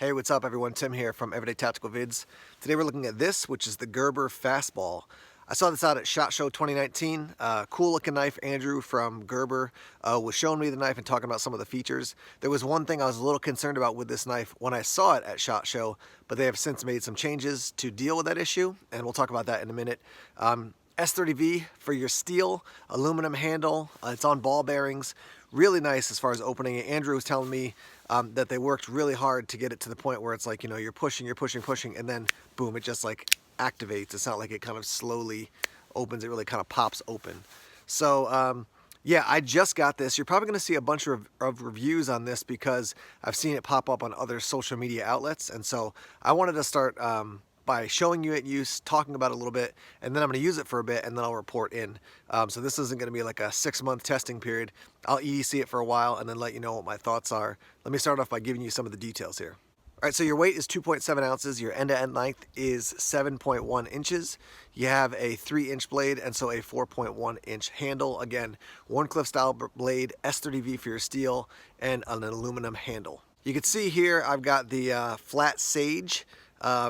Hey, what's up everyone? Tim here from Everyday Tactical Vids. Today we're looking at this, which is the Gerber Fastball. I saw this out at SHOT Show 2019. Cool looking knife. Andrew from Gerber was showing me the knife and talking about some of the features. There was one thing I was a little concerned about with this knife when I saw it at SHOT Show, but they have since made some changes to deal with that issue, and we'll talk about that in a minute. S30V for your steel, aluminum handle. It's on ball bearings. Really nice as far as opening it. Andrew was telling me that they worked really hard to get it to the point where it's like, you know, you're pushing, and then boom, it just like activates. It's not like it kind of slowly opens. It really kind of pops open. So yeah, I just got this. You're probably going to see a bunch of reviews on this because I've seen it pop up on other social media outlets. And so I wanted to start by showing you it in use, talking about it a little bit, and then I'm going to use it for a bit, and then I'll report in. So this isn't going to be like a 6-month testing period. I'll EDC it for a while and then let you know what my thoughts are. Let me start off by giving you some of the details here. All right, so your weight is 2.7 ounces. Your end-to-end length is 7.1 inches. You have a 3-inch blade and so a 4.1-inch handle. Again, Warncliffe style blade, S30V for your steel, and an aluminum handle. You can see here I've got the flat sage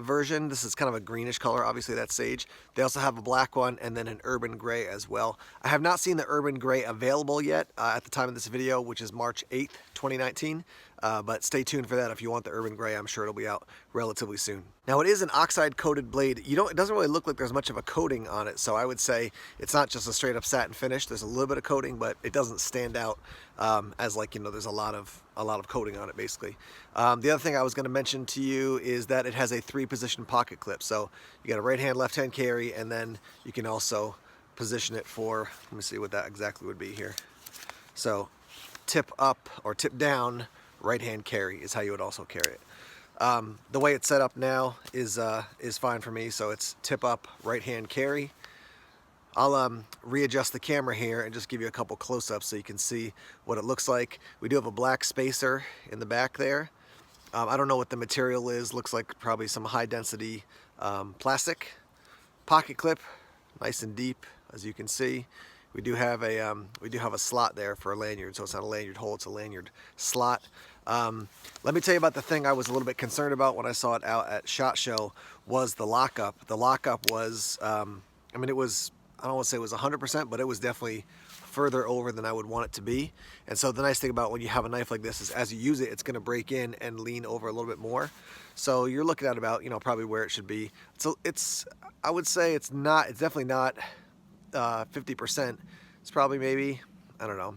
version. This is kind of a greenish color. Obviously that's sage. They also have a black one and then an urban gray as well. I have not seen the urban gray available yet at the time of this video, which is March 8th, 2019. But stay tuned for that if you want the urban gray. I'm sure it'll be out relatively soon. Now it is an oxide coated blade. It doesn't really look like there's much of a coating on it, so I would say it's not just a straight up satin finish. There's a little bit of coating, but it doesn't stand out as like, you know, there's a lot of coating on it basically. The other thing I was going to mention to you is that it has a 3-position pocket clip. So you got a right hand, left hand carry, and then you can also position it for, let me see what that exactly would be here. So tip up or tip down, right hand carry is how you would also carry it. The way it's set up now is fine for me. So it's tip up, right hand carry. I'll readjust the camera here and just give you a couple close-ups so you can see what it looks like. We do have a black spacer in the back there. I don't know what the material is. Looks like probably some high-density plastic. Pocket clip, nice and deep, as you can see. We do have a slot there for a lanyard, so it's not a lanyard hole, it's a lanyard slot. Let me tell you about the thing I was a little bit concerned about when I saw it out at SHOT Show was the lockup. The lockup was, I mean, it was, I don't want to say it was 100%, but it was definitely further over than I would want it to be. And so the nice thing about when you have a knife like this is as you use it, it's going to break in and lean over a little bit more. So you're looking at about, you know, probably where it should be. So I would say it's definitely not 50%. It's probably maybe, I don't know,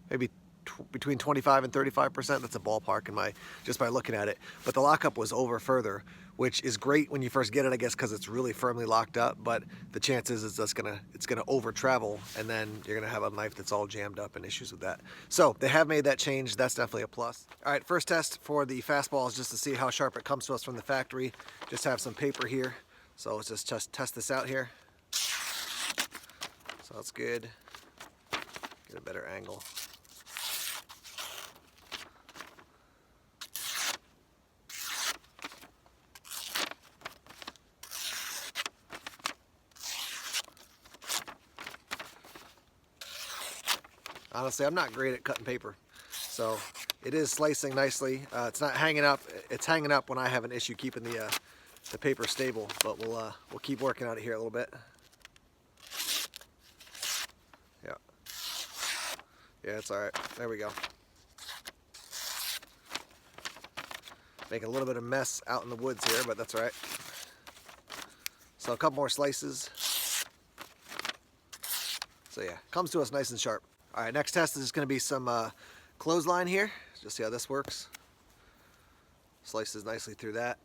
maybe between 25 and 35%. That's a ballpark just by looking at it. But the lockup was over further, which is great when you first get it, I guess, because it's really firmly locked up. But the chances is it's gonna over travel, and then you're gonna have a knife that's all jammed up and issues with that. So they have made that change. That's definitely a plus. All right, first test for the fastball is just to see how sharp it comes to us from the factory. Just have some paper here, so let's just test this out here. So that's good. Get a better angle. Honestly, I'm not great at cutting paper, so it is slicing nicely. It's not hanging up. It's hanging up when I have an issue keeping the paper stable, but we'll keep working on it here a little bit. Yeah, it's all right. There we go. Making a little bit of mess out in the woods here, but that's all right. So a couple more slices. So yeah, comes to us nice and sharp. All right, next test is going to be some clothesline here. Just see how this works. Slices nicely through that.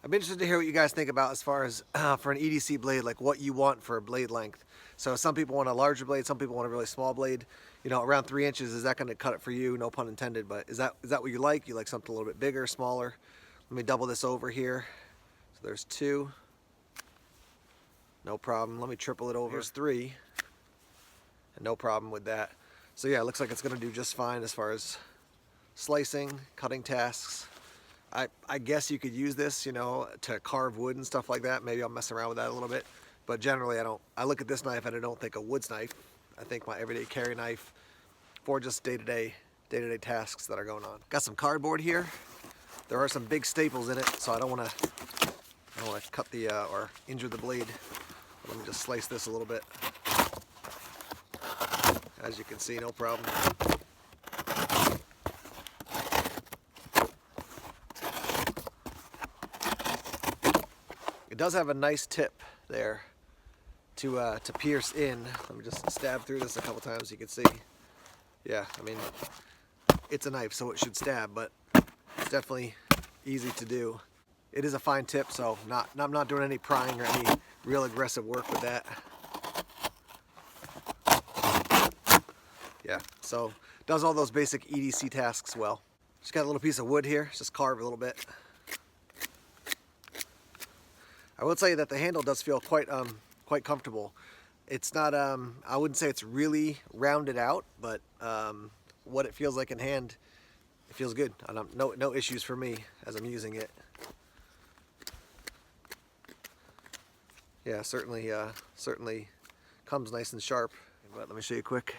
I'm interested to hear what you guys think about as far as for an EDC blade, like what you want for a blade length. So some people want a larger blade, some people want a really small blade. You know, around 3 inches, is that going to cut it for you? No pun intended, but is that what you like? You like something a little bit bigger, smaller? Let me double this over here. So there's 2. No problem. Let me triple it over. Here's 3. And no problem with that. So yeah, it looks like it's going to do just fine as far as slicing, cutting tasks. I guess you could use this, you know, to carve wood and stuff like that. Maybe I'll mess around with that a little bit. But generally, I look at this knife and I don't think a woods knife. I think my everyday carry knife for just day-to-day day-to-day tasks that are going on. Got some cardboard here. There are some big staples in it, so I don't want to cut the or injure the blade. Let me just slice this a little bit. As you can see, no problem. It does have a nice tip there to pierce in. Let me just stab through this a couple times so you can see. Yeah, I mean, it's a knife, so it should stab, but it's definitely easy to do. It is a fine tip, so I'm not doing any prying or any real aggressive work with that. Yeah, so does all those basic EDC tasks well. Just got a little piece of wood here, just carve a little bit. I will tell you that the handle does feel quite comfortable. It's not, I wouldn't say it's really rounded out, but what it feels like in hand, it feels good. No issues for me as I'm using it. Yeah, certainly comes nice and sharp. But let me show you quick.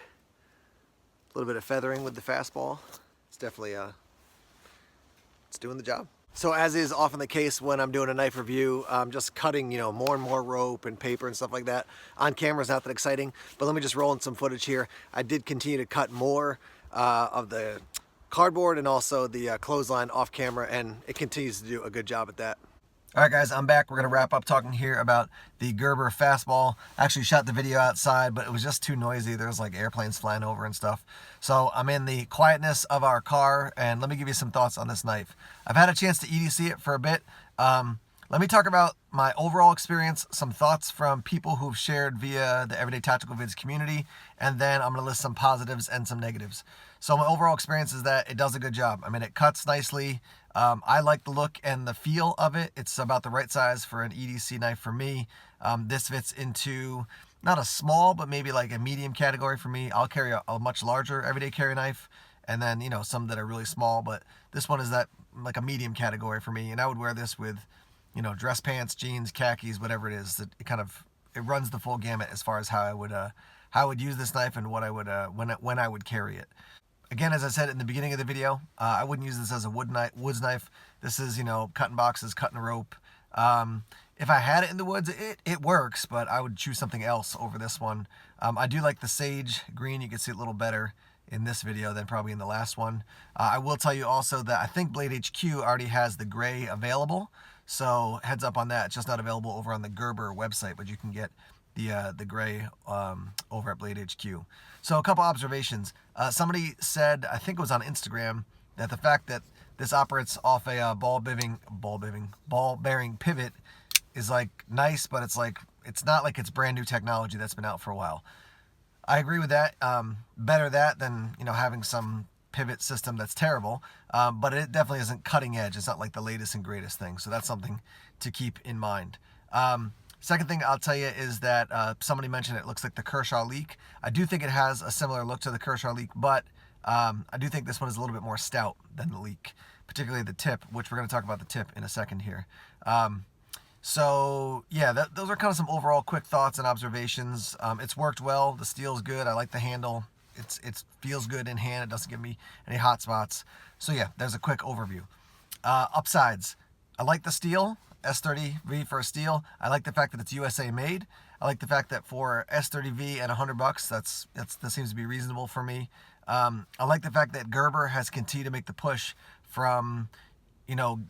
A little bit of feathering with the fastball. It's definitely it's doing the job. So as is often the case when I'm doing a knife review, I'm just cutting, more and more rope and paper and stuff like that. On camera is not that exciting, but let me just roll in some footage here. I did continue to cut more of the cardboard and also the clothesline off camera, and it continues to do a good job at that. All right, guys, I'm back. We're going to wrap up talking here about the Gerber Fastball. I actually shot the video outside, but it was just too noisy. There was like airplanes flying over and stuff. So I'm in the quietness of our car, and let me give you some thoughts on this knife. I've had a chance to EDC it for a bit. Let me talk about my overall experience, some thoughts from people who've shared via the Everyday Tactical Vids community, and then I'm going to list some positives and some negatives. So my overall experience is that it does a good job. I mean, it cuts nicely. I like the look and the feel of it. It's about the right size for an EDC knife for me. This fits into not a small, but maybe like a medium category for me. I'll carry a much larger everyday carry knife, and then, some that are really small, but this one is that like a medium category for me, and I would wear this with, dress pants, jeans, khakis, whatever it is. It runs the full gamut as far as how I would use this knife and what I would when I would carry it. Again, as I said in the beginning of the video, I wouldn't use this as a woods knife. This is, cutting boxes, cutting rope. If I had it in the woods, it works, but I would choose something else over this one. I do like the sage green. You can see it a little better in this video than probably in the last one. I will tell you also that I think Blade HQ already has the gray available, so heads up on that. It's just not available over on the Gerber website, but you can get the gray over at Blade HQ. So a couple observations. Somebody said, I think it was on Instagram, that the fact that this operates off a ball bearing pivot is like nice, but it's not like it's brand new technology that's been out for a while. I agree with that. Better that than having some pivot system that's terrible, but it definitely isn't cutting edge. It's not like the latest and greatest thing, so that's something to keep in mind. Second thing I'll tell you is that somebody mentioned it looks like the Kershaw Leak. I do think it has a similar look to the Kershaw Leak, but I do think this one is a little bit more stout than the Leak, particularly the tip, which we're going to talk about the tip in a second here. So yeah, those are kind of some overall quick thoughts and observations. It's worked well. The steel's good. I like the handle. It feels good in hand. It doesn't give me any hot spots. So yeah, there's a quick overview. Upsides, I like the steel. S30V for a steel. I like the fact that it's USA made. I like the fact that for S30V and $100, that seems to be reasonable for me. I like the fact that Gerber has continued to make the push from,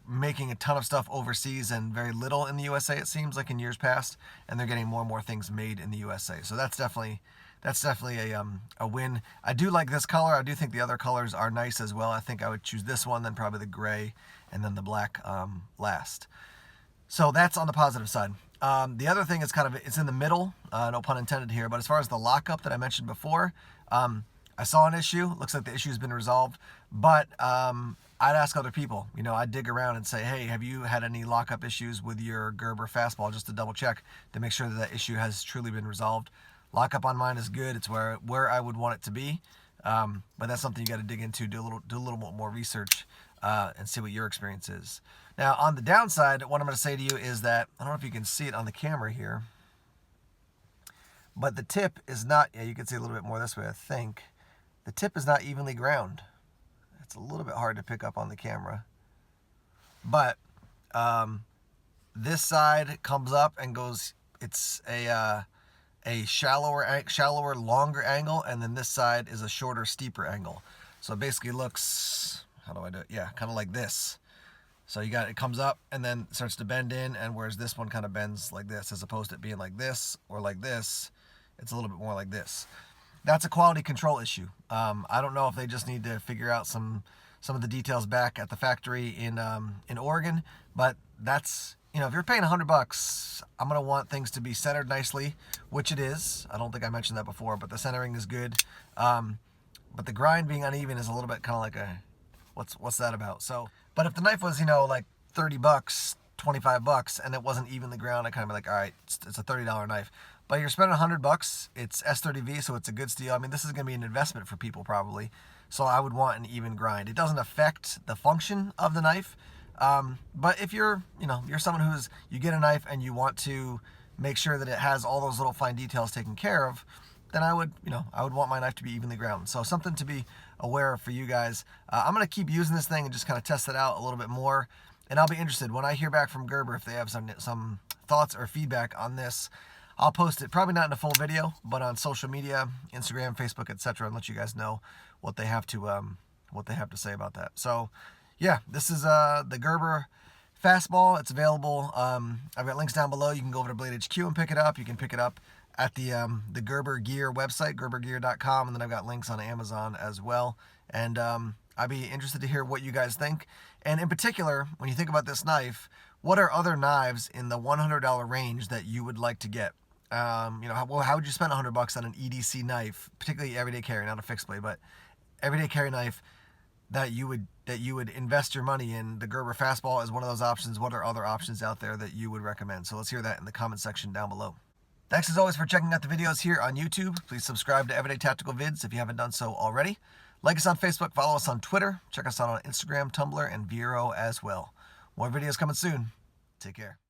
making a ton of stuff overseas and very little in the USA, it seems like in years past, and they're getting more and more things made in the USA. So that's definitely a win. I do like this color. I do think the other colors are nice as well. I think I would choose this one, then probably the gray, and then the black last. So that's on the positive side. The other thing is it's in the middle, no pun intended here, but as far as the lockup that I mentioned before, I saw an issue. Looks like the issue has been resolved, but I'd ask other people. I'd dig around and say, hey, have you had any lockup issues with your Gerber Fastball, just to double check to make sure that that issue has truly been resolved. Lockup on mine is good. It's where I would want it to be, but that's something you got to dig into, do a little bit more research, and see what your experience is. Now, on the downside, what I'm going to say to you is that, I don't know if you can see it on the camera here, but the tip is not, you can see a little bit more this way, I think. The tip is not evenly ground. It's a little bit hard to pick up on the camera. But this side comes up and goes, it's a shallower, longer angle, and then this side is a shorter, steeper angle. So it basically looks, how do I do it? Yeah, kind of like this. So you got, it comes up and then starts to bend in, and whereas this one kind of bends like this, as opposed to it being like this or like this, it's a little bit more like this. That's a quality control issue. I don't know if they just need to figure out some of the details back at the factory in Oregon, but that's, you know, if you're paying $100, I'm gonna want things to be centered nicely, which it is. I don't think I mentioned that before, but the centering is good. But the grind being uneven is a little bit kind of like a, what's that about? So, but if the knife was, you know, like $30, $25, and it wasn't evenly ground, I kind of be like, all right, it's a $30 knife. But you're spending $100. It's S30V, so it's a good steel. I mean, this is going to be an investment for people probably. So I would want an even grind. It doesn't affect the function of the knife. But if you're, you know, you're someone who's, you get a knife and you want to make sure that it has all those little fine details taken care of, then I would, you know, I would want my knife to be evenly ground. So something to be aware of for you guys. I'm going to keep using this thing and just kind of test it out a little bit more. And I'll be interested when I hear back from Gerber if they have some thoughts or feedback on this. I'll post it, probably not in a full video, but on social media, Instagram, Facebook, etc., and let you guys know what they have to say about that. So, yeah, this is the Gerber Fastball. It's available. I've got links down below. You can go over to Blade HQ and pick it up. You can pick it up at the Gerber Gear website, gerbergear.com, and then I've got links on Amazon as well. And I'd be interested to hear what you guys think. And in particular, when you think about this knife, what are other knives in the $100 range that you would like to get? You know, how would you spend $100 on an EDC knife, particularly everyday carry, not a fixed blade, but everyday carry knife that you would invest your money in? The Gerber Fastball is one of those options. What are other options out there that you would recommend? So let's hear that in the comment section down below. Thanks as always for checking out the videos here on YouTube. Please subscribe to Everyday Tactical Vids if you haven't done so already. Like us on Facebook, follow us on Twitter, check us out on Instagram, Tumblr, and Vero as well. More videos coming soon. Take care.